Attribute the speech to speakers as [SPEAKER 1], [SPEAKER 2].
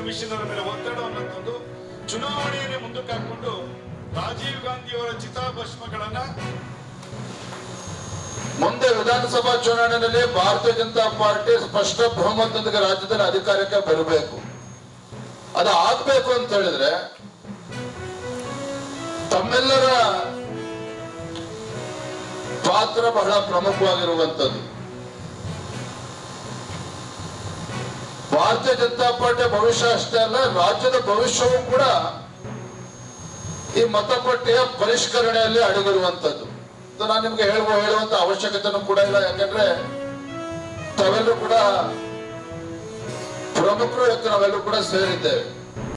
[SPEAKER 1] Commission ಮೇಲೆ ಒತ್ತಡವನ್ನು ತಂದು ಚುನಾವಣೆಯನ್ನೇ ಮುಂದಕ್ಕೆ ಹಾಕೊಂಡು ರಾಜೀವ್ ಗಾಂಧಿ ಅವರ ಚಿತಾಭಸ್ಮಗಳನ್ನ
[SPEAKER 2] ಮುಂದೆ ವಿಧಾನಸಭಾ ಚುನಾವಣೆಯಲ್ಲಿ ಭಾರತೀಯ ಜನತಾ ಪಾರ್ಟಿ ಸ್ಪಷ್ಟ ಬಹುಮತದೊಂದಿಗೆ ರಾಜ್ಯದಲ್ಲಿ ಅಧಿಕಾರಕ್ಕೆ ಬರಬೇಕು. ಅದು ಆಗ್ಬೇಕು ಅಂತ ಹೇಳಿದ್ರೆ ತಮ್ಮೆಲ್ಲರ ಪಾತ್ರ ಬಹಳ ಪ್ರಮುಖವಾಗಿರುವಂತದ್ದು. ಭಾರತೀಯ ಜನತಾ ಪಾರ್ಟಿಯ ಭವಿಷ್ಯ ಅಷ್ಟೇ ಅಲ್ಲ, ರಾಜ್ಯದ ಭವಿಷ್ಯವೂ ಕೂಡ ಈ ಮತಪಟ್ಟಿಯ ಪರಿಷ್ಕರಣೆಯಲ್ಲಿ ಅಡಗಿರುವಂತದ್ದು. ನಾನು ನಿಮ್ಗೆ ಹೇಳುವಂತ ಅವಶ್ಯಕತೆನೂ ಕೂಡ ಇಲ್ಲ. ಯಾಕಂದ್ರೆ ತಾವೆಲ್ಲರೂ ಕೂಡ ಪ್ರಮುಖರು, ನಾವೆಲ್ಲರೂ ಕೂಡ ಸೇರಿದ್ದೇವೆ.